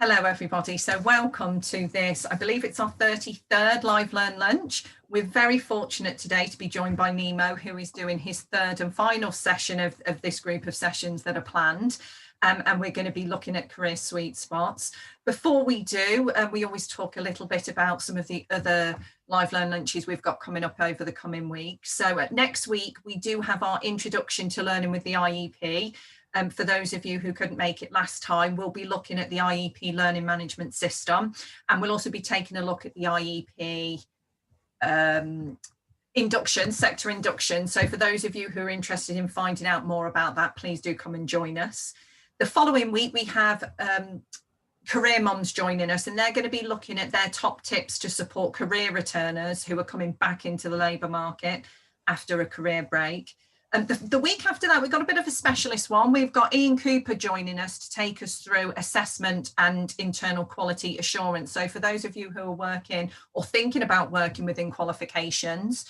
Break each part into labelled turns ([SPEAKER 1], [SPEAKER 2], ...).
[SPEAKER 1] Hello everybody, so welcome to this, I believe it's our 33rd Live Learn Lunch. We're very fortunate today to be joined by Nemo, who is doing his third and final session of this group of sessions that are planned. And we're going to be looking at career sweet spots. Before we do, we always talk a little bit about some of the other Live Learn Lunches we've got coming up over the coming weeks. So next week, we do have our Introduction to Learning with the IEP. For those of you who couldn't make it last time, we'll be looking at the IEP Learning Management System, and we'll also be taking a look at the IEP induction, sector induction. So for those of you who are interested in finding out more about that, please do come and join us. The following week, we have career moms joining us, and they're going to be looking at their top tips to support career returners who are coming back into the labour market after a career break. And the week after that, we've got a bit of a specialist one. We've got Ian Cooper joining us to take us through assessment and internal quality assurance. So for those of you who are working or thinking about working within qualifications,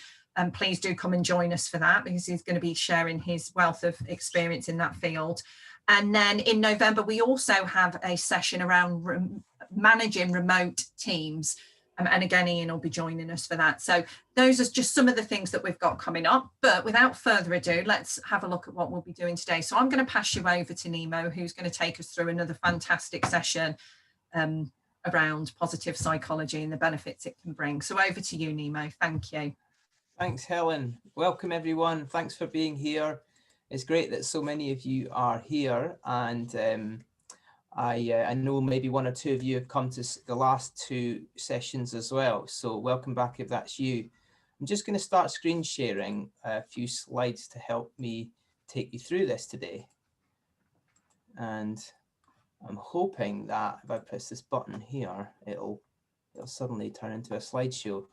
[SPEAKER 1] please do come and join us for that, because he's going to be sharing his wealth of experience in that field. And then in November, we also have a session around managing remote teams. And again, Ian will be joining us for that. So those are just some of the things that we've got coming up. But without further ado, let's have a look at what we'll be doing today. So I'm going to pass you over to Nemo, who's going to take us through another fantastic session around positive psychology and the benefits it can bring. So over to you, Nemo. Thank you.
[SPEAKER 2] Thanks, Helen. Welcome, everyone. Thanks for being here. It's great that so many of you are here, and I know maybe one or two of you have come to the last two sessions as well. So welcome back if that's you. I'm just going to start screen sharing a few slides to help me take you through this today. And I'm hoping that if I press this button here, it'll suddenly turn into a slideshow.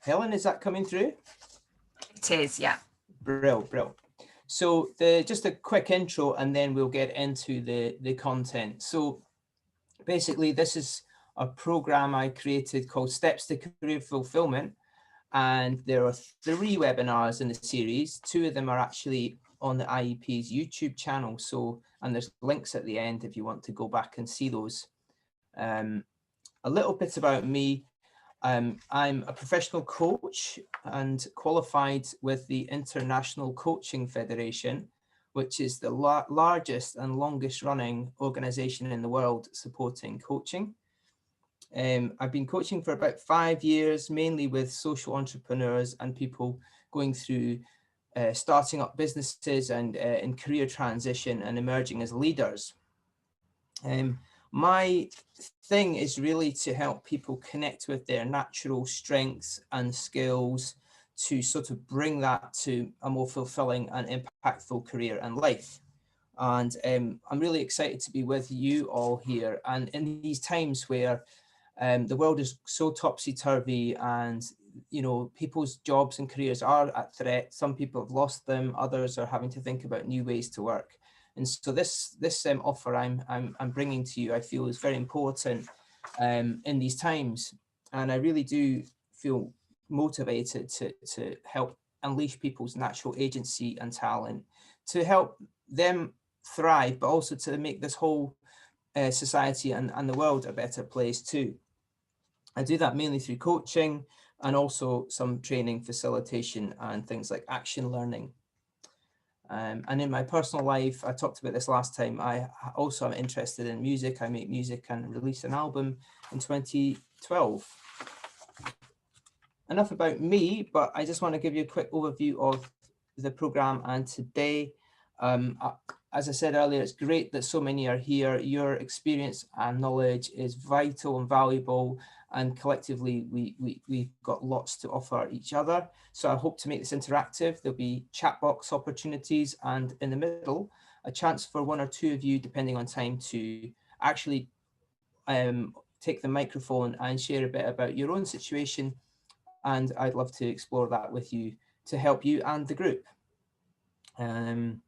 [SPEAKER 2] Helen, is that coming through?
[SPEAKER 1] It is, yeah.
[SPEAKER 2] Brill. So just a quick intro, and then we'll get into the content. So basically, this is a program I created called Steps to Career Fulfillment. And there are 3 webinars in the series. 2 of them are actually on the IEP's YouTube channel. So, and there's links at the end if you want to go back and see those. A little bit about me. I'm a professional coach and qualified with the International Coaching Federation, which is the largest and longest running organization in the world supporting coaching. I've been coaching for about 5 years, mainly with social entrepreneurs and people going through starting up businesses and in career transition and emerging as leaders. My thing is really to help people connect with their natural strengths and skills to sort of bring that to a more fulfilling and impactful career and life. And I'm really excited to be with you all here. And in these times where the world is so topsy-turvy and, you know, people's jobs and careers are at threat. Some people have lost them. Others are having to think about new ways to work. And so this offer I'm bringing to you, I feel, is very important in these times. And I really do feel motivated to help unleash people's natural agency and talent, to help them thrive, but also to make this whole society and the world a better place too. I do that mainly through coaching and also some training, facilitation, and things like action learning. And in my personal life, I talked about this last time, I also am interested in music. I make music and released an album in 2012. Enough about me, but I just want to give you a quick overview of the program. And today, as I said earlier, it's great that so many are here. Your experience and knowledge is vital and valuable, and collectively we've got lots to offer each other. So I hope to make this interactive. There'll be chat box opportunities, and in the middle, a chance for 1 or 2 of you, depending on time, to actually take the microphone and share a bit about your own situation. And I'd love to explore that with you to help you and the group. And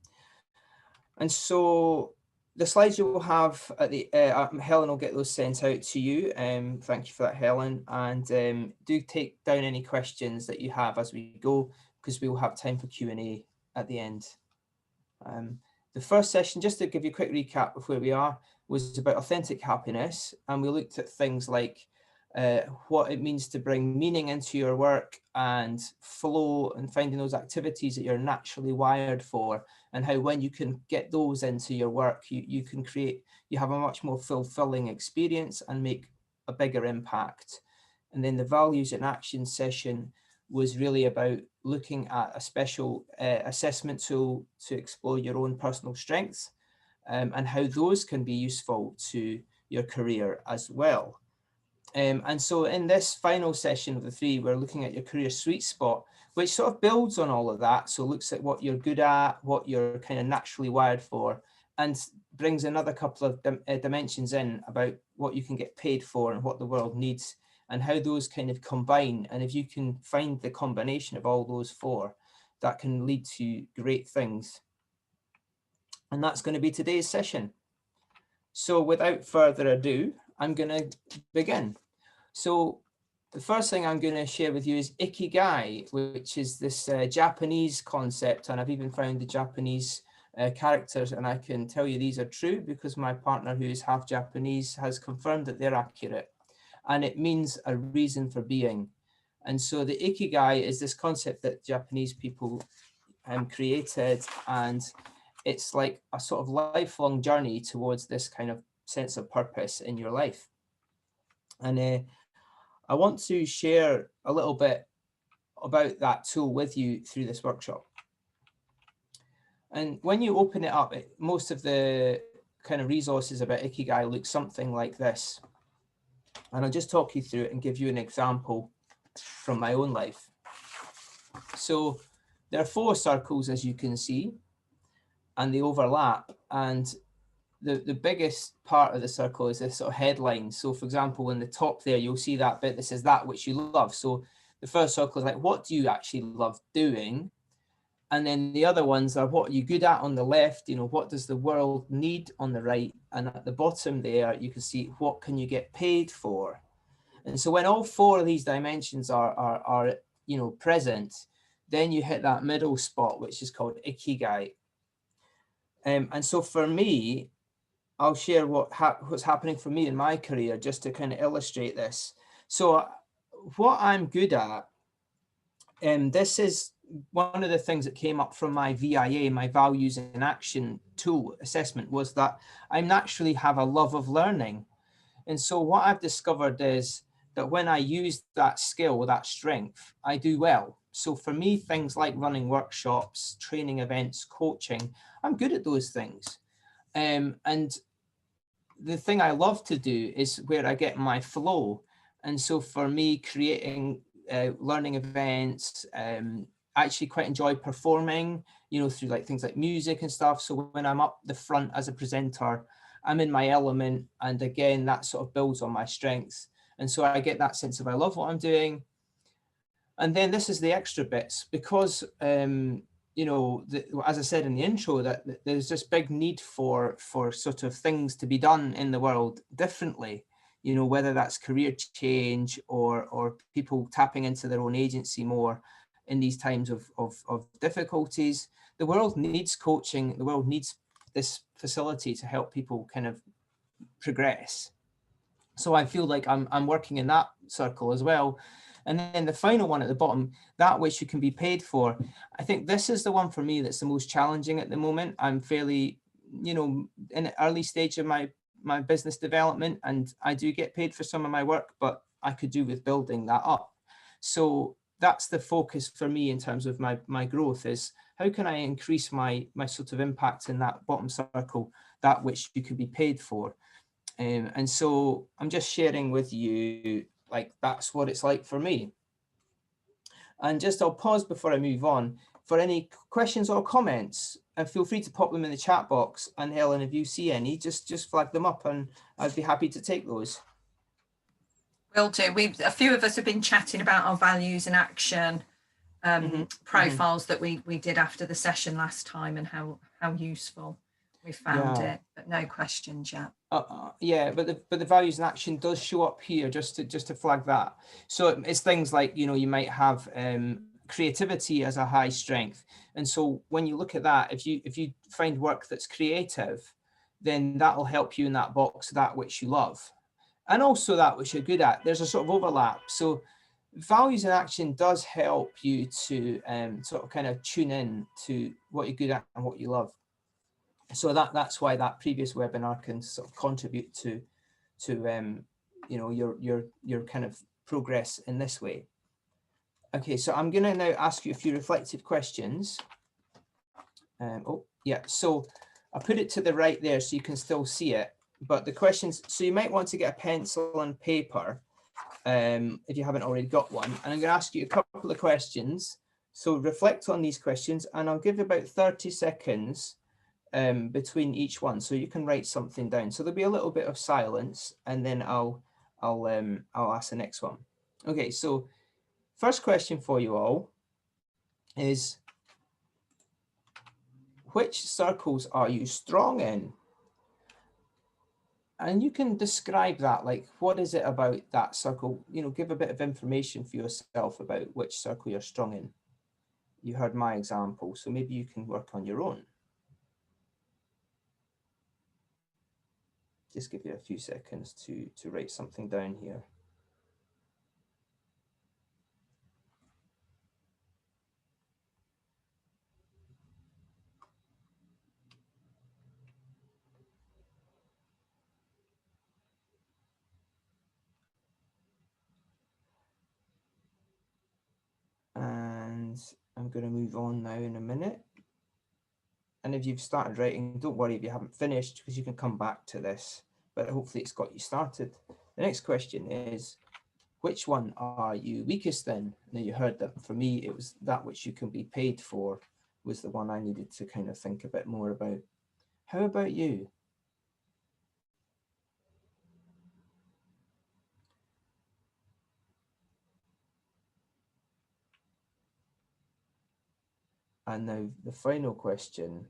[SPEAKER 2] so the slides you will have at the Helen will get those sent out to you. Thank you for that, Helen. And do take down any questions that you have as we go, because we will have time for Q&A at the end. The first session, just to give you a quick recap of where we are, was about authentic happiness, and we looked at things like what it means to bring meaning into your work and flow and finding those activities that you're naturally wired for, and how when you can get those into your work, you have a much more fulfilling experience and make a bigger impact. And then the values in action session was really about looking at a special assessment tool to explore your own personal strengths, and how those can be useful to your career as well. And so in this final session of the 3, we're looking at your career sweet spot, which sort of builds on all of that. So looks at what you're good at, what you're kind of naturally wired for, and brings another couple of dimensions in about what you can get paid for and what the world needs, and how those kind of combine. And if you can find the combination of all those 4, that can lead to great things. And that's going to be today's session. So without further ado, I'm going to begin. So the first thing I'm going to share with you is Ikigai, which is this Japanese concept. And I've even found the Japanese characters, and I can tell you these are true because my partner, who is half Japanese, has confirmed that they're accurate. And it means a reason for being. And so the Ikigai is this concept that Japanese people created, and it's like a sort of lifelong journey towards this kind of sense of purpose in your life. And I want to share a little bit about that tool with you through this workshop. And when you open it up, most of the kind of resources about Ikigai look something like this. And I'll just talk you through it and give you an example from my own life. So there are 4 circles, as you can see, and they overlap. And the biggest part of the circle is this sort of headline. So for example, in the top there, you'll see that bit that says that which you love. So the first circle is like, what do you actually love doing? And then the other ones are, what are you good at on the left? You know, what does the world need on the right? And at the bottom there, you can see, what can you get paid for? And so when all 4 of these dimensions are you know, present, then you hit that middle spot, which is called Ikigai. And so for me, I'll share what's happening for me in my career just to kind of illustrate this. So what I'm good at, this is one of the things that came up from my VIA, my Values in Action tool assessment, was that I naturally have a love of learning. And so what I've discovered is that when I use that skill, that strength, I do well. So for me, things like running workshops, training events, coaching, I'm good at those things. And the thing I love to do is where I get my flow. And so for me, creating learning events, I actually quite enjoy performing, you know, through like things like music and stuff. So when I'm up the front as a presenter, I'm in my element. And again, that sort of builds on my strengths. And so I get that sense of I love what I'm doing. And then this is the extra bits, because, you know, as I said in the intro, that there's this big need for sort of things to be done in the world differently, you know, whether that's career change or people tapping into their own agency more in these times of difficulties. The world needs coaching. The world needs this facility to help people kind of progress. So I feel like I'm working in that circle as well. And then the final one at the bottom, that which you can be paid for. I think this is the one for me that's the most challenging at the moment. I'm fairly, you know, in the early stage of my business development, and I do get paid for some of my work, but I could do with building that up. So that's the focus for me in terms of my growth, is how can I increase my sort of impact in that bottom circle, that which you could be paid for. And so I'm just sharing with you, like, that's what it's like for me. And just I'll pause before I move on for any questions or comments, and feel free to pop them in the chat box. And Helen, if you see any, just flag them up and I'd be happy to take those.
[SPEAKER 1] Will do. A few of us have been chatting about our values and action profiles that we did after the session last time, and how useful we found it, but no questions yet.
[SPEAKER 2] Yeah, but the values and action does show up here, just to flag that. So it's things like, you know, you might have creativity as a high strength, and so when you look at that, if you find work that's creative, then that'll help you in that box, that which you love, and also that which you're good at. There's a sort of overlap. So values in action does help you to sort of kind of tune in to what you're good at and what you love. So that's why that previous webinar can sort of contribute to you know, your kind of progress in this way. Okay, so I'm going to now ask you a few reflective questions. Oh, yeah, so I put it to the right there so you can still see it. But the questions, so you might want to get a pencil and paper if you haven't already got one. And I'm going to ask you a couple of questions. So reflect on these questions, and I'll give you about 30 seconds between each one, so you can write something down. So there'll be a little bit of silence, and then I'll ask the next one. Okay, so first question for you all is, which circles are you strong in? And you can describe that, like, what is it about that circle? You know, give a bit of information for yourself about which circle you're strong in. You heard my example, so maybe you can work on your own. Just give you a few seconds to write something down here. And I'm going to move on now in a minute. And if you've started writing, don't worry if you haven't finished, because you can come back to this, but hopefully it's got you started. The next question is, which one are you weakest in? Now, you heard that for me, it was that which you can be paid for was the one I needed to kind of think a bit more about. How about you? And now the final question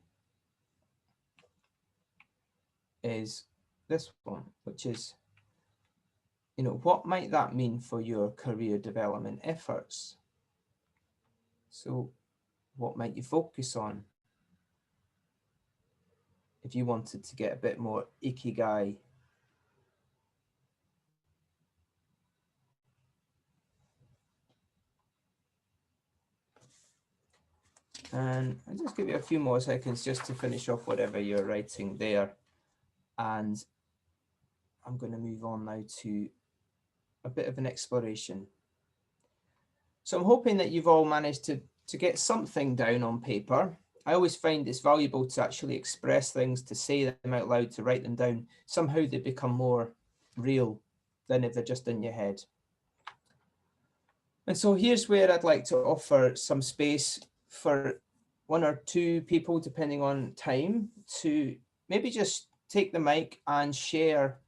[SPEAKER 2] is this one, which is, you know, what might that mean for your career development efforts? So what might you focus on if you wanted to get a bit more Ikigai? And I'll just give you a few more seconds just to finish off whatever you're writing there. And I'm going to move on now to a bit of an exploration. So I'm hoping that you've all managed to get something down on paper. I always find it's valuable to actually express things, to say them out loud, to write them down. Somehow they become more real than if they're just in your head. And so here's where I'd like to offer some space for one or two people, depending on time, to maybe just take the mic and share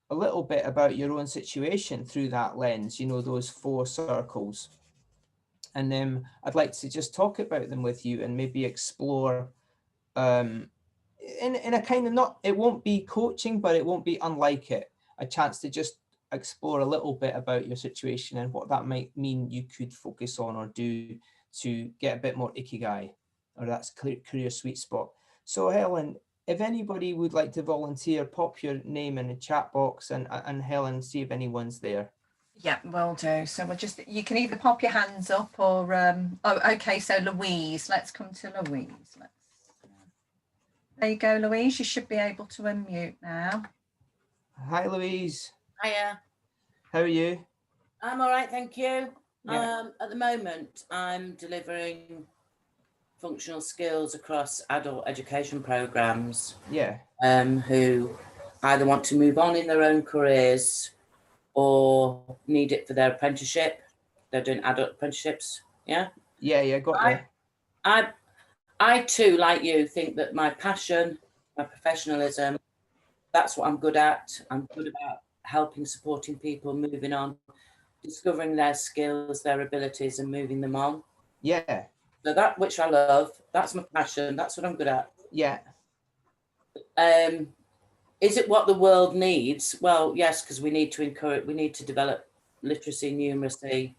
[SPEAKER 2] a little bit about your own situation through that lens, you know, those 4 circles. And then I'd like to just talk about them with you and maybe explore in a kind of, not, it won't be coaching, but it won't be unlike it, a chance to just explore a little bit about your situation and what that might mean you could focus on or do to get a bit more Ikigai, or that's career sweet spot. So Helen, if anybody would like to volunteer, pop your name in the chat box, and Helen, see if anyone's there.
[SPEAKER 1] Yeah, will do. So we'll just, you can either pop your hands up or, oh, okay, so Louise, let's come to Louise. There you go, Louise, you should be able to unmute now.
[SPEAKER 2] Hi, Louise.
[SPEAKER 3] Hiya.
[SPEAKER 2] How are you?
[SPEAKER 3] I'm all right, thank you.
[SPEAKER 2] Yeah.
[SPEAKER 3] At the moment, I'm delivering functional skills across adult education programs.
[SPEAKER 2] Yeah.
[SPEAKER 3] Who either want to move on in their own careers or need it for their apprenticeship. They're doing adult apprenticeships. Yeah.
[SPEAKER 2] Yeah, got you.
[SPEAKER 3] I too, like you, think that my passion, my professionalism, that's what I'm good at. I'm good about helping, supporting people, moving on, discovering their skills, their abilities, and moving them on.
[SPEAKER 2] Yeah.
[SPEAKER 3] So that which I love, that's my passion. That's what I'm good at.
[SPEAKER 2] Yeah.
[SPEAKER 3] Is it what the world needs? Well, yes, because we need to develop literacy, numeracy,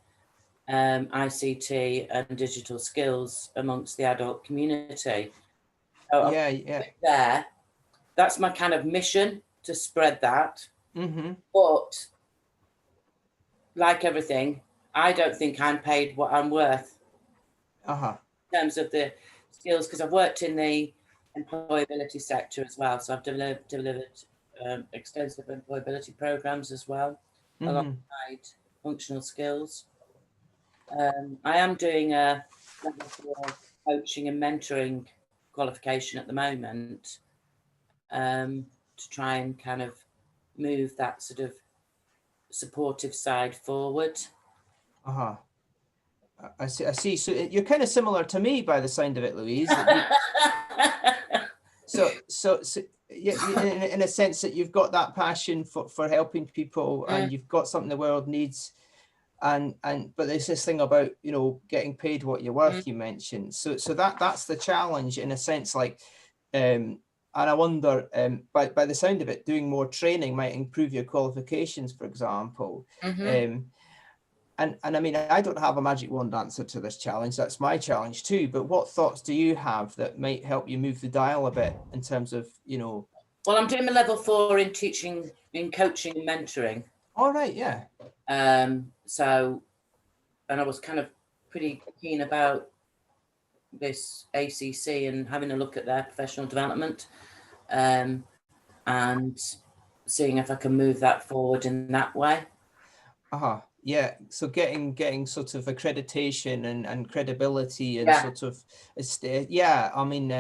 [SPEAKER 3] ICT, and digital skills amongst the adult community. So
[SPEAKER 2] yeah.
[SPEAKER 3] there, that's my kind of mission, to spread that. But like everything, I don't think I'm paid what I'm worth in terms of the skills, because I've worked in the employability sector as well. So I've delivered extensive employability programs as well, alongside functional skills. I am doing a level 4 coaching and mentoring qualification at the moment, to try and kind of move that sort of supportive side forward.
[SPEAKER 2] I see. So you're kind of similar to me by the sound of it, Louise. So yeah, in a sense that you've got that passion for helping people, and you've got something the world needs, but there's this thing about, you know, getting paid what you're worth, you mentioned. So that's the challenge in a sense, like, and I wonder, by the sound of it, doing more training might improve your qualifications, for example. And I mean, I don't have a magic wand answer to this challenge. That's my challenge too. But what thoughts do you have that might help you move the dial a bit in terms of, you know?
[SPEAKER 3] Well, I'm doing my level 4 in teaching, in coaching and mentoring.
[SPEAKER 2] All right, yeah.
[SPEAKER 3] So, and I was kind of pretty keen about this ACC and having a look at their professional development, and seeing if I can move that forward in that way.
[SPEAKER 2] Yeah, so getting sort of accreditation and credibility and sort of, I mean,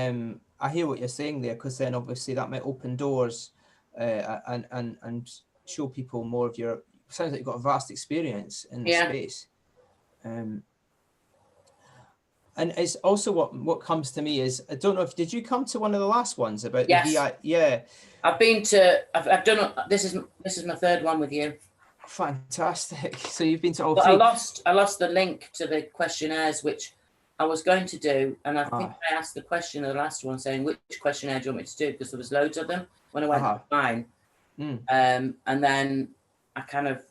[SPEAKER 2] I hear what you're saying there, because then obviously that might open doors, and show people more of your, sounds like you've got a vast experience in the space. And it's also what comes to me is, I don't know if, did you come to one of the last ones about the VI? Yeah.
[SPEAKER 3] I've been to, I've done, this is my third one with you.
[SPEAKER 2] Fantastic. So you've been to all
[SPEAKER 3] but
[SPEAKER 2] three.
[SPEAKER 3] I lost the link to the questionnaires, which I was going to do, and I think I asked the question of the last one saying, which questionnaire do you want me to do, because there was loads of them when I went to mine. And then I kind of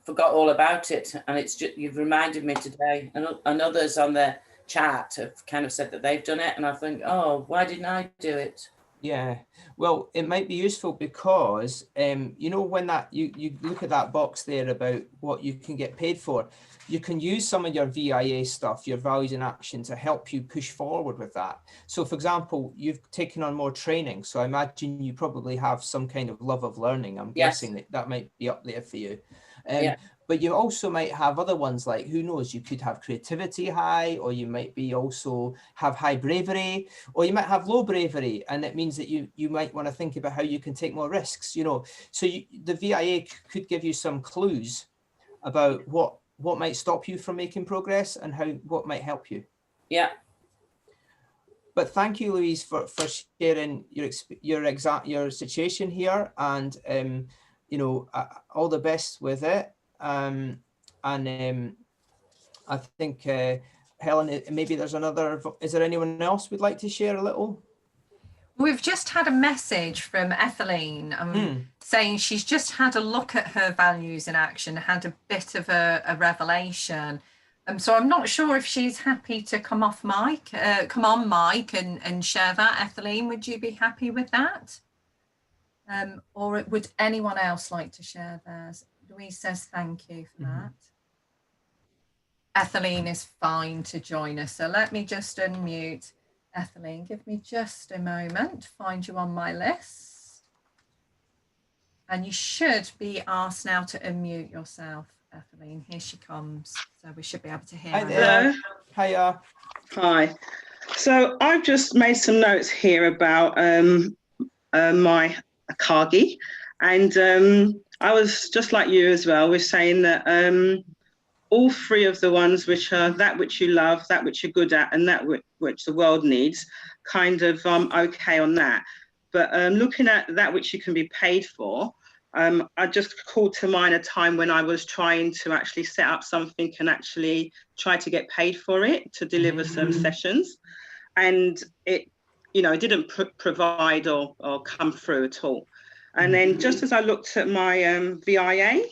[SPEAKER 3] forgot all about it, and it's just, you've reminded me today, and others on the chat have kind of said that they've done it, and I think, oh, why didn't I do it?
[SPEAKER 2] Yeah, well, it might be useful because, you know, when that you look at that box there about what you can get paid for, you can use some of your VIA stuff, your values in action, to help you push forward with that. So, for example, you've taken on more training. So I imagine you probably have some kind of love of learning. I'm guessing that might be up there for you. But you also might have other ones, like, who knows, you could have creativity high, or you might be also have high bravery, or you might have low bravery. And it means that you might want to think about how you can take more risks, you know. So the VIA could give you some clues about what might stop you from making progress and what might help you.
[SPEAKER 3] Yeah.
[SPEAKER 2] But thank you, Louise, for sharing your situation here, and you know, all the best with it. I think Helen, maybe there's another. Is there anyone else would like to share a little?
[SPEAKER 1] We've just had a message from Etheline saying she's just had a look at her values in action, had a bit of a revelation. So I'm not sure if she's happy to come on mic and share that. Etheline, would you be happy with that? Or would anyone else like to share theirs? Louise says thank you for that. Etheline is fine to join us. So let me just unmute Etheline. Give me just a moment to find you on my list. And you should be asked now to unmute yourself, Etheline. Here she comes. So we should be able to hear her.
[SPEAKER 2] Hi there. Hiya.
[SPEAKER 4] Hi. So I've just made some notes here about my Ikigai, and I was just like you as well. We're saying that all three of the ones, which are that which you love, that which you're good at, and that which the world needs, kind of okay on that. But looking at that which you can be paid for, I just called to mind a time when I was trying to actually set up something and actually try to get paid for it to deliver some sessions, and it, you know, it didn't provide or come through at all. And then just as I looked at my VIA,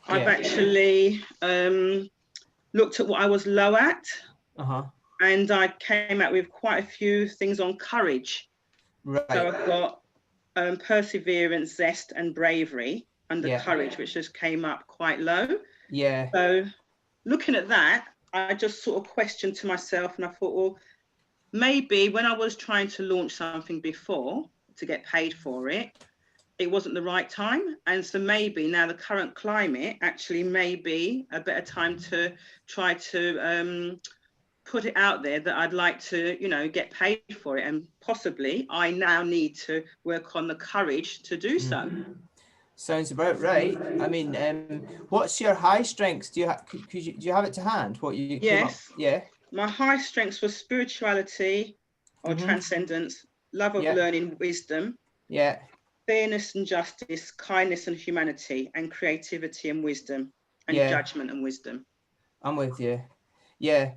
[SPEAKER 4] I've actually looked at what I was low at. and I came out with quite a few things on courage.
[SPEAKER 2] Right.
[SPEAKER 4] So I've got perseverance, zest, and bravery under
[SPEAKER 2] Yeah.
[SPEAKER 4] courage, which just came up quite low.
[SPEAKER 2] Yeah.
[SPEAKER 4] So looking at that, I just sort of questioned to myself, and I thought, well, maybe when I was trying to launch something before to get paid for it, it wasn't the right time. And so maybe now the current climate actually may be a better time to try to put it out there that I'd like to, you know, get paid for it. And possibly I now need to work on the courage to do so.
[SPEAKER 2] Sounds about right. I mean, what's your high strengths? Do you have it to hand? What you came up?
[SPEAKER 4] Yes.
[SPEAKER 2] Yeah.
[SPEAKER 4] My high strengths were spirituality or transcendence, love of learning, wisdom, fairness and justice, kindness and humanity, and creativity and wisdom, and judgment and wisdom.
[SPEAKER 2] I'm with you. Yeah.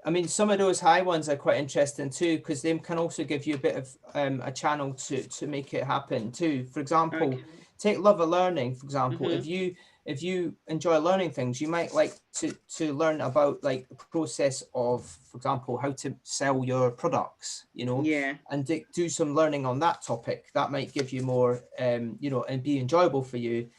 [SPEAKER 2] I mean, some of those high ones are quite interesting too, because they can also give you a bit of a channel to make it happen too. For example, take love of learning, for example. If you enjoy learning things, you might like to learn about like the process of, for example, how to sell your products, you know, and do some learning on that topic. That might give you more, you know, and be enjoyable for you,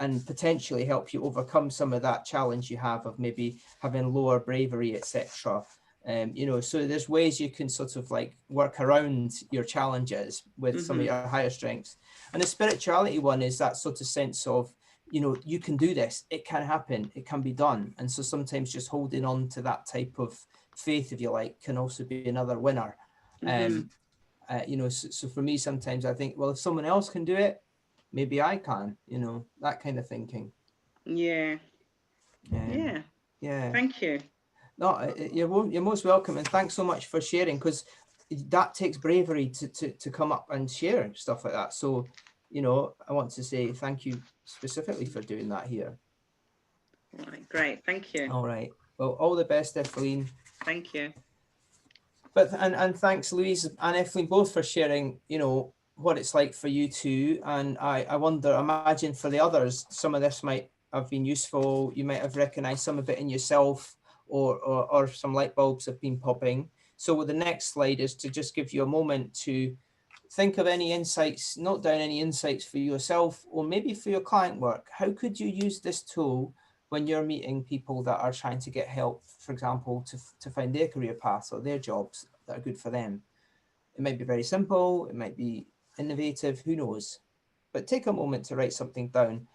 [SPEAKER 2] and potentially help you overcome some of that challenge you have of maybe having lower bravery, etc. You know, so there's ways you can sort of like work around your challenges with some of your higher strengths. And the spirituality one is that sort of sense of, you know, you can do this, it can happen, it can be done. And so sometimes just holding on to that type of faith, if you like, can also be another winner. You know, so for me, sometimes I think, well, if someone else can do it, maybe I can, you know, that kind of thinking.
[SPEAKER 4] Yeah. Thank you.
[SPEAKER 2] No, you're most welcome, and thanks so much for sharing, because that takes bravery to come up and share stuff like that. So, you know, I want to say thank you specifically for doing that here.
[SPEAKER 4] All right, great, thank you.
[SPEAKER 2] All right, well, all the best, Eveline.
[SPEAKER 4] Thank you.
[SPEAKER 2] But and thanks, Louise and Eveline, both for sharing, you know, what it's like for you too. And I wonder, imagine for the others, some of this might have been useful. You might have recognized some of it in yourself, or some light bulbs have been popping. So the next slide is to just give you a moment to think of any insights, note down any insights for yourself, or maybe for your client work. How could you use this tool when you're meeting people that are trying to get help, for example, to find their career paths or their jobs that are good for them? It might be very simple, it might be innovative, who knows? But take a moment to write something down.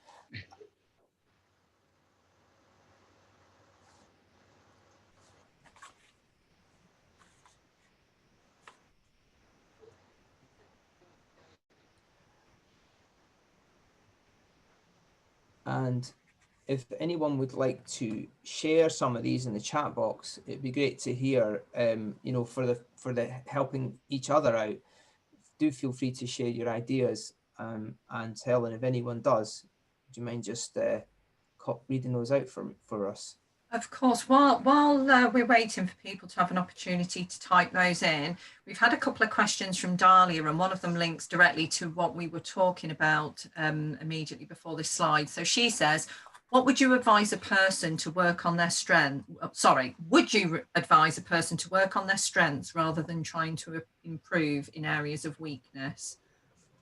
[SPEAKER 2] And if anyone would like to share some of these in the chat box, it'd be great to hear, you know, for the helping each other out. Do feel free to share your ideas. And Helen, if anyone does, do you mind just reading those out for us?
[SPEAKER 1] Of course, while we're waiting for people to have an opportunity to type those in, we've had a couple of questions from Dahlia, and one of them links directly to what we were talking about immediately before this slide. So she says, what would you advise a person to work on their strength? Would you advise a person to work on their strengths rather than trying to improve in areas of weakness?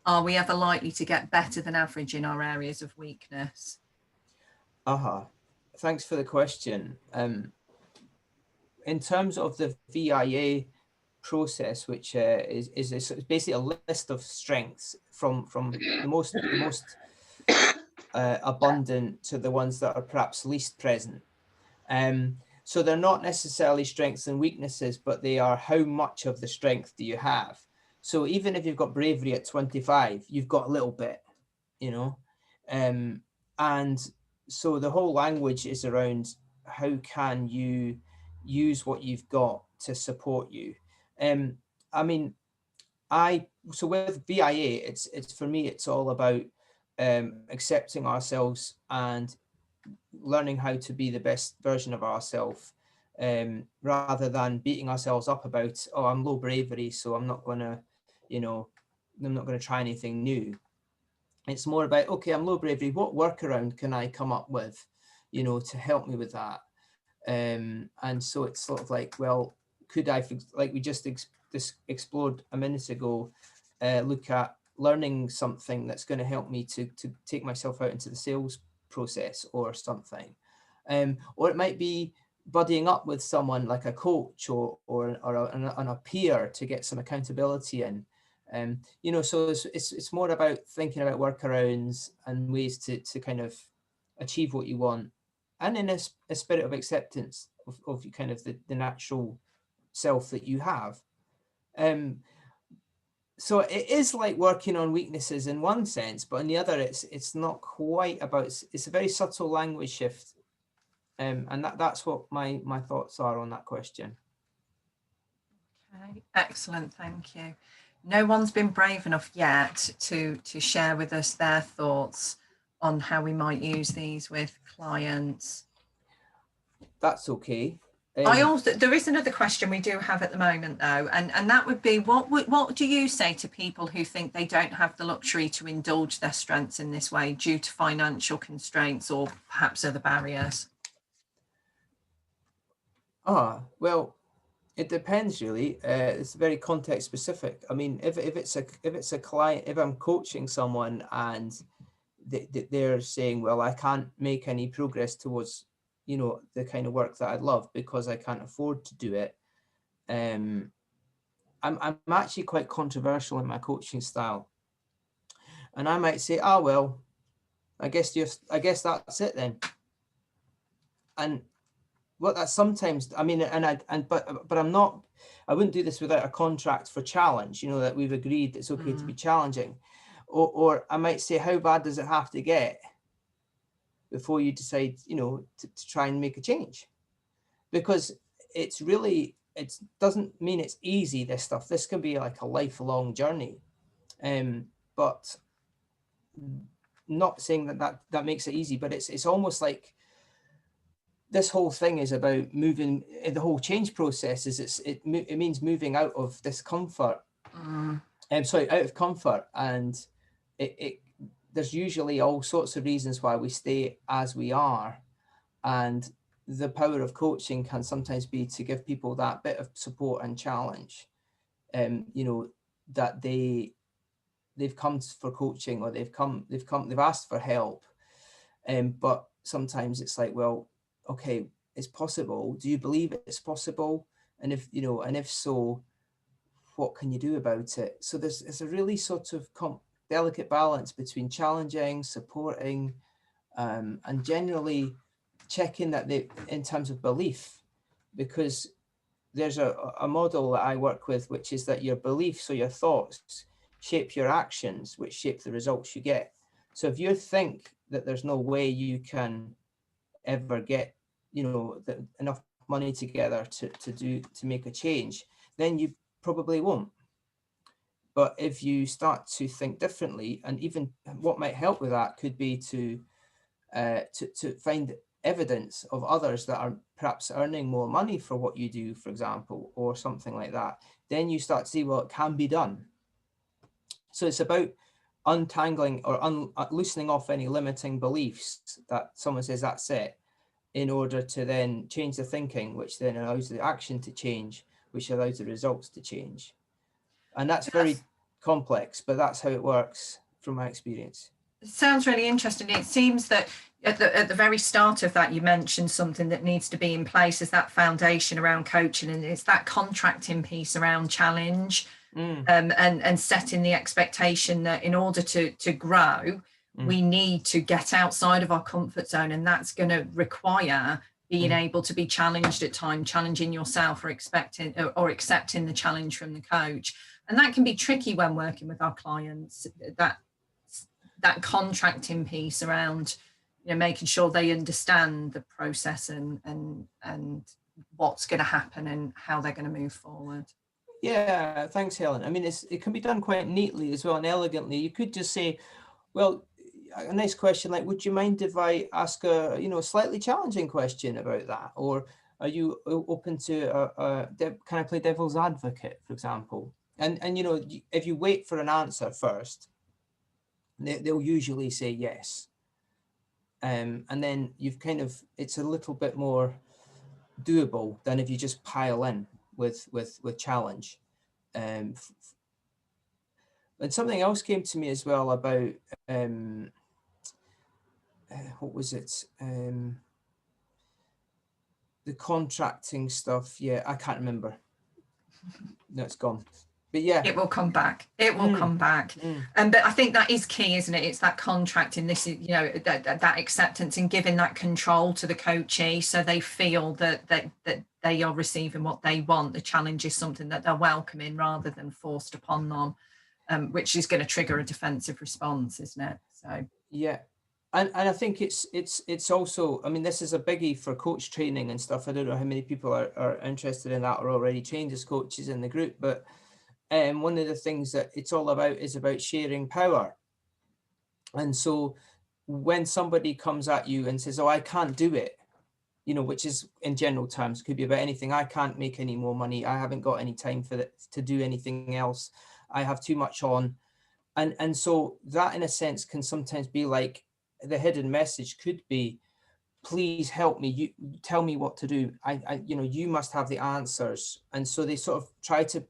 [SPEAKER 1] Are we ever likely to get better than average in our areas of weakness?
[SPEAKER 2] Thanks for the question. In terms of the VIA process, which is basically a list of strengths from the most abundant to the ones that are perhaps least present. So they're not necessarily strengths and weaknesses, but they are how much of the strength do you have. So even if you've got bravery at 25, you've got a little bit, you know, and so the whole language is around how can you use what you've got to support you. I mean, so with VIA, it's for me, it's all about accepting ourselves and learning how to be the best version of ourselves, rather than beating ourselves up about, oh, I'm low bravery, so I'm not going to, you know, I'm not going to try anything new. It's more about, okay, I'm low bravery, what workaround can I come up with, you know, to help me with that? And so it's sort of like, well, could I, like we just explored a minute ago, look at learning something that's going to help me to take myself out into the sales process or something. Or it might be buddying up with someone like a coach or a peer to get some accountability in. You know, so it's more about thinking about workarounds and ways to kind of achieve what you want, and in a spirit of acceptance of kind of the natural self that you have. So it is like working on weaknesses in one sense, but in the other, it's not quite about, it's a very subtle language shift. And that's what my thoughts are on that question.
[SPEAKER 1] Okay, excellent, thank you. No one's been brave enough yet to share with us their thoughts on how we might use these with clients.
[SPEAKER 2] That's okay.
[SPEAKER 1] There is another question we do have at the moment though, and that would be, what do you say to people who think they don't have the luxury to indulge their strengths in this way due to financial constraints or perhaps other barriers?
[SPEAKER 2] Well, it depends really. It's very context specific. I mean, if it's a client, if I'm coaching someone and they're saying, well, I can't make any progress towards, you know, the kind of work that I'd love because I can't afford to do it. I'm actually quite controversial in my coaching style, and I might say, oh well, I guess that's it then. And what that sometimes, I mean, but I'm not, I wouldn't do this without a contract for challenge, you know, that we've agreed it's okay to be challenging. Or I might say, how bad does it have to get before you decide, you know, to try and make a change? Because it's really, it doesn't mean it's easy, this stuff. This can be like a lifelong journey. But not saying that makes it easy, but it's almost like this whole thing is about moving, the whole change process is it means moving out of discomfort. Out of comfort, and there's usually all sorts of reasons why we stay as we are, and the power of coaching can sometimes be to give people that bit of support and challenge. You know, that they've come for coaching, or they've asked for help, but sometimes it's like, well, okay, it's possible. Do you believe it's possible? And if so, what can you do about it? So there's a really sort of delicate balance between challenging, supporting, and generally checking that in terms of belief, because there's a model that I work with, which is that your beliefs or your thoughts shape your actions, which shape the results you get. So if you think that there's no way you can ever get, you know, enough money together to make a change, then you probably won't. But if you start to think differently, and even what might help with that could be to find evidence of others that are perhaps earning more money for what you do, for example, or something like that, then you start to see, well, it can be done. So it's about untangling or loosening off any limiting beliefs that someone says that's it, in order to then change the thinking, which then allows the action to change, which allows the results to change. And that's very complex, but that's how it works from my experience.
[SPEAKER 1] It sounds really interesting. It seems that at the very start of that, you mentioned something that needs to be in place as that foundation around coaching, and it's that contracting piece around challenge, and setting the expectation that in order to grow, we need to get outside of our comfort zone, and that's going to require being able to be challenged at times, challenging yourself or accepting the challenge from the coach. And that can be tricky when working with our clients, that contracting piece around, you know, making sure they understand the process and what's going to happen and how they're going to move forward.
[SPEAKER 2] Yeah, thanks, Helen. I mean, it can be done quite neatly as well and elegantly. You could just say, well, a nice question like, would you mind if I ask a slightly challenging question about that? Or are you open to can I play devil's advocate, for example? And you know, if you wait for an answer first, they'll usually say yes. And then you've it's a little bit more doable than if you just pile in. with challenge. And something else came to me as well about what was it? The contracting stuff. Yeah, I can't remember. No, it's gone. But yeah,
[SPEAKER 1] it will come back. It will come back. But I think that is key, isn't it? It's that contracting. This is, you know, that acceptance and giving that control to the coachee, so they feel that they are receiving what they want. The challenge is something that they're welcoming rather than forced upon them, which is going to trigger a defensive response, isn't it? So
[SPEAKER 2] yeah. And I think it's also, I mean, this is a biggie for coach training and stuff. I don't know how many people are interested in that or already trained as coaches in the group, but one of the things that it's all about is about sharing power. And so when somebody comes at you and says, oh, I can't do it, you know, which is in general terms, could be about anything. I can't make any more money. I haven't got any time for that to do anything else. I have too much on. And so that in a sense can sometimes be like, the hidden message could be, please help me. You tell me what to do. I you know, you must have the answers. And so they sort of try to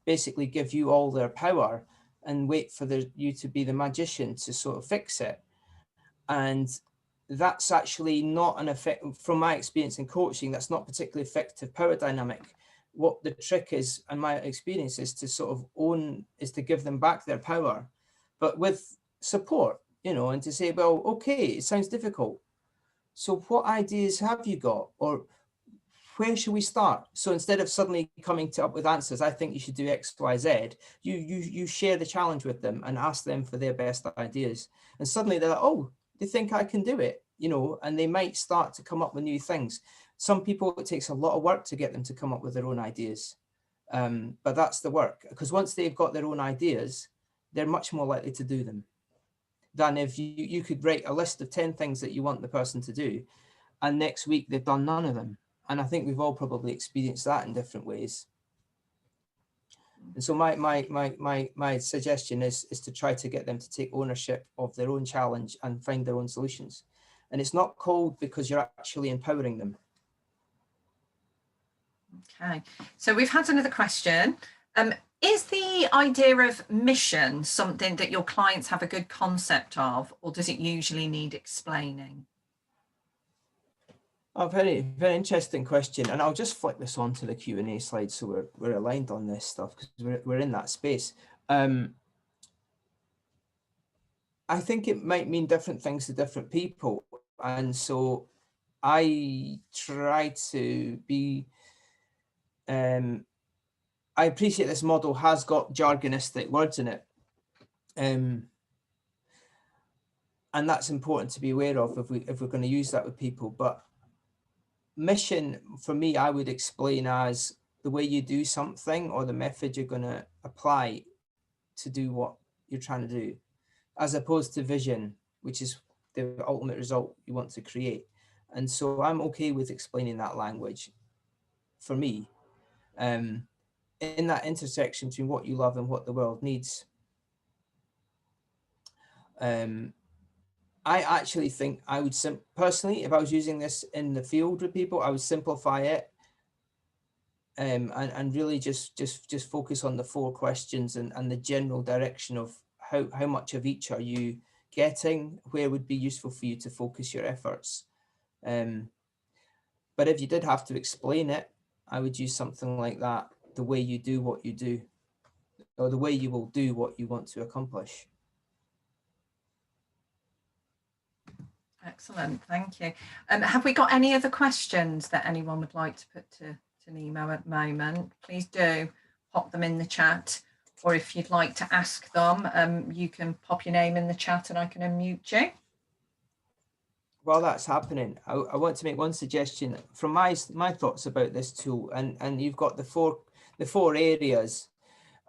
[SPEAKER 2] basically give you all their power and wait for you to be the magician to sort of fix it. And that's actually not an effect, from my experience in coaching, that's not particularly effective power dynamic. What the trick is, and my experience is to sort of is to give them back their power, but with support, you know, and to say, well, okay, it sounds difficult. So what ideas have you got? Or where should we start? So instead of suddenly coming up with answers, I think you should do X, Y, Z. You share the challenge with them and ask them for their best ideas. And suddenly they're like, oh, they think I can do it, you know, and they might start to come up with new things. Some people, it takes a lot of work to get them to come up with their own ideas. But that's the work, because once they've got their own ideas, they're much more likely to do them than if you could write a list of 10 things that you want the person to do, and next week they've done none of them. And I think we've all probably experienced that in different ways. And so my suggestion is to try to get them to take ownership of their own challenge and find their own solutions. And it's not cold because you're actually empowering them.
[SPEAKER 1] okay, so we've had another question. Is the idea of mission something that your clients have a good concept of, or does it usually need explaining?
[SPEAKER 2] Oh, very, very interesting question. And I'll just flick this onto the Q&A slide so we're aligned on this stuff, because we're in that space. I think it might mean different things to different people. And so I try to be, I appreciate this model has got jargonistic words in it. And that's important to be aware of if we're going to use that with people. But mission, for me, I would explain as the way you do something or the method you're going to apply to do what you're trying to do, as opposed to vision, which is the ultimate result you want to create. And so I'm okay with explaining that language for me, in that intersection between what you love and what the world needs. I actually think I would personally, if I was using this in the field with people, I would simplify it, and really just focus on the 4 questions and the general direction of how much of each are you getting, where would be useful for you to focus your efforts. But if you did have to explain it, I would use something like that: the way you do what you do, or the way you will do what you want to accomplish.
[SPEAKER 1] Excellent, thank you. Have we got any other questions that anyone would like to put to Nemo at the moment? Please do pop them in the chat, or if you'd like to ask them, you can pop your name in the chat and I can unmute you.
[SPEAKER 2] While that's happening, I want to make one suggestion from my thoughts about this tool, and you've got the four areas.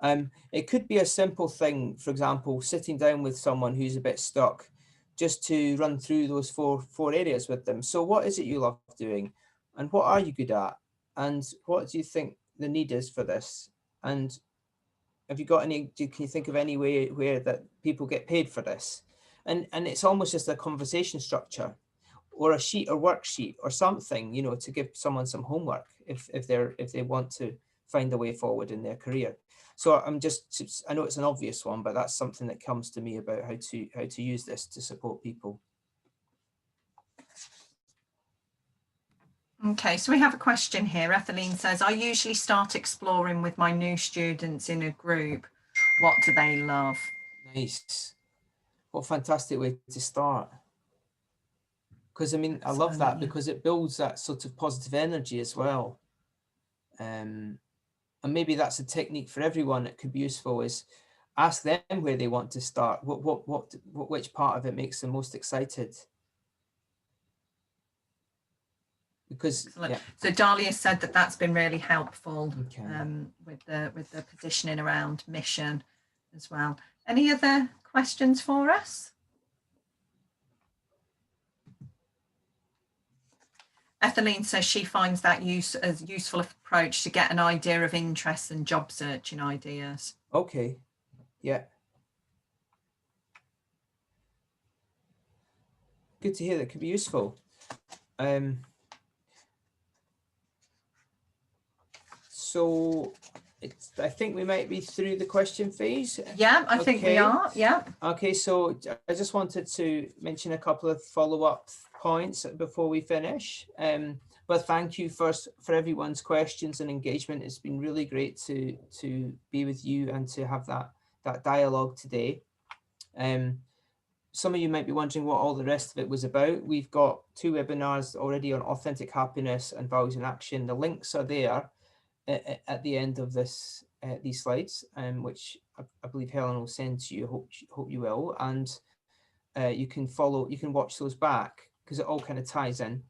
[SPEAKER 2] It could be a simple thing, for example, sitting down with someone who's a bit stuck, just to run through those four areas with them. So what is it you love doing, and what are you good at, and what do you think the need is for this? And have you got any, can you think of any way where that people get paid for this? And it's almost just a conversation structure, or a sheet or worksheet or something, you know, to give someone some homework if they want to find a way forward in their career. So I know it's an obvious one, but that's something that comes to me about how to use this to support people.
[SPEAKER 1] Okay, so we have a question here. Etheline says, I usually start exploring with my new students in a group. What do they love?
[SPEAKER 2] Nice. What a fantastic way to start. Because I mean, I love that because it builds that sort of positive energy as well. And maybe that's a technique for everyone. It could be useful is ask them where they want to start. Which part of it makes them most excited? Because yeah.
[SPEAKER 1] So Dahlia said that that's been really helpful,
[SPEAKER 2] okay.
[SPEAKER 1] with the positioning around mission as well. Any other questions for us? Etheline says she finds that as a useful approach to get an idea of interests and job searching ideas.
[SPEAKER 2] Okay, yeah. Good to hear. That could be useful. So I think we might be through the question phase.
[SPEAKER 1] Yeah, I think we are. Yeah.
[SPEAKER 2] Okay, so I just wanted to mention a couple of follow-up points before we finish. But thank you first for everyone's questions and engagement. It's been really great to be with you and to have that dialogue today. Some of you might be wondering what all the rest of it was about. We've got 2 webinars already on authentic happiness and values in action. The links are there at the end of this these slides, which I believe Helen will send to you. Hope you will, and you can watch those back because it all kind of ties in.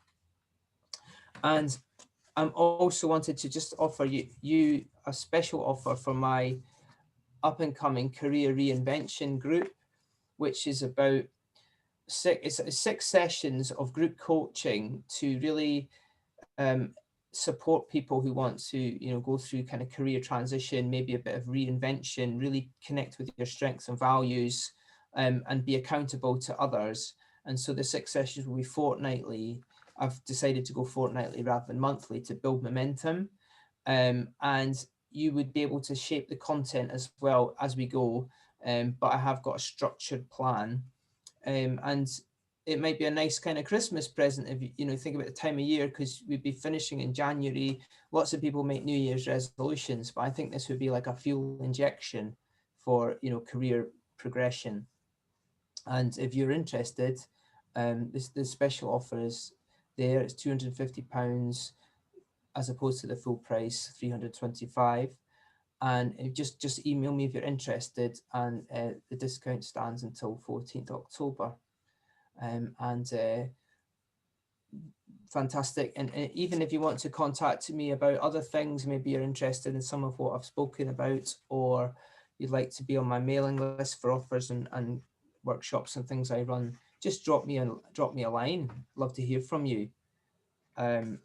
[SPEAKER 2] And I also wanted to just offer you a special offer for my up and coming career reinvention group, which is about 6 sessions of group coaching to really support people who want to go through kind of career transition, maybe a bit of reinvention, really connect with your strengths and values, and be accountable to others. And so the 6 sessions will be fortnightly. I've decided to go fortnightly rather than monthly to build momentum, and you would be able to shape the content as well as we go, but I have got a structured plan, and it might be a nice kind of Christmas present if you think about the time of year, because we'd be finishing in January. Lots of people make New Year's resolutions, but I think this would be like a fuel injection for career progression. And if you're interested, the special offer is there. It's £250 as opposed to the full price, £325. And just email me if you're interested, and the discount stands until 14th October. Fantastic. And even if you want to contact me about other things, maybe you're interested in some of what I've spoken about, or you'd like to be on my mailing list for offers and workshops and things I run, just drop me a line. Love to hear from you. And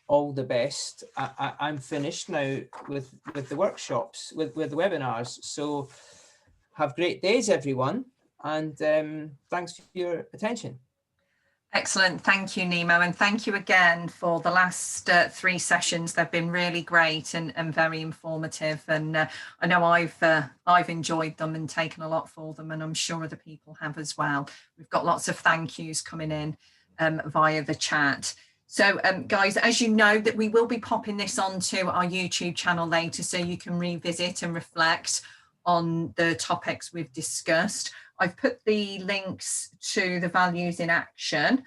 [SPEAKER 2] all the best. I'm finished now with the workshops, with the webinars. So have great days, everyone. And thanks for your attention.
[SPEAKER 1] Excellent. Thank you, Nemo. And thank you again for the last 3 sessions. They've been really great and very informative. And I know I've enjoyed them and taken a lot for them, and I'm sure other people have as well. We've got lots of thank yous coming in via the chat. So guys, as you know, that we will be popping this onto our YouTube channel later, so you can revisit and reflect on the topics we've discussed. I've put the links to the values in action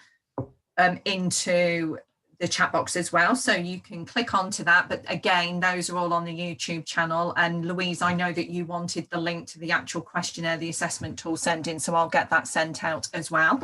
[SPEAKER 1] into the chat box as well, so you can click onto that. But again, those are all on the YouTube channel. And Louise, I know that you wanted the link to the actual questionnaire, the assessment tool sending, so I'll get that sent out as well.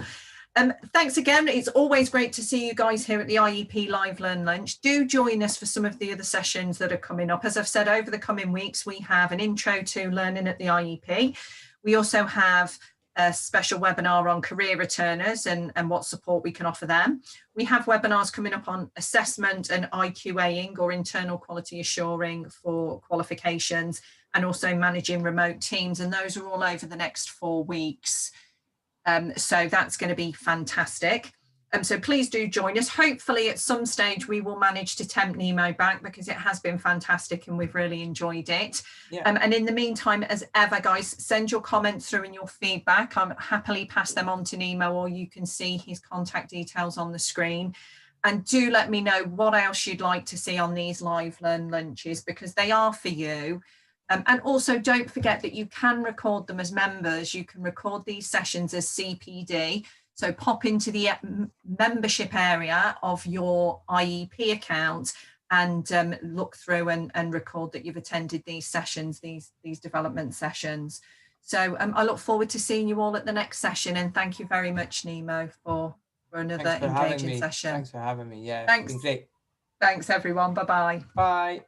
[SPEAKER 1] Thanks again. It's always great to see you guys here at the IEP Live Learn Lunch. Do join us for some of the other sessions that are coming up. As I've said, over the coming weeks, we have an intro to learning at the IEP. We also have a special webinar on career returners and what support we can offer them. We have webinars coming up on assessment and IQAing, or internal quality assuring for qualifications, and also managing remote teams. And those are all over the next 4 weeks. So that's going to be fantastic. So please do join us. Hopefully at some stage we will manage to tempt Nemo back, because it has been fantastic and we've really enjoyed it.
[SPEAKER 2] Yeah.
[SPEAKER 1] And in the meantime, as ever, guys, send your comments through and your feedback. I'll happily pass them on to Nemo, or you can see his contact details on the screen. And do let me know what else you'd like to see on these live Learn Lunches, because they are for you. And also don't forget that you can record them as members. You can record these sessions as CPD. So pop into the membership area of your IEP account and look through and record that you've attended these sessions, these development sessions. So I look forward to seeing you all at the next session. And thank you very much, Nemo, for another engaging session.
[SPEAKER 2] Thanks for having me. Yeah,
[SPEAKER 1] Thanks.
[SPEAKER 2] it's been great.
[SPEAKER 1] Thanks, everyone. Bye-bye.
[SPEAKER 2] Bye.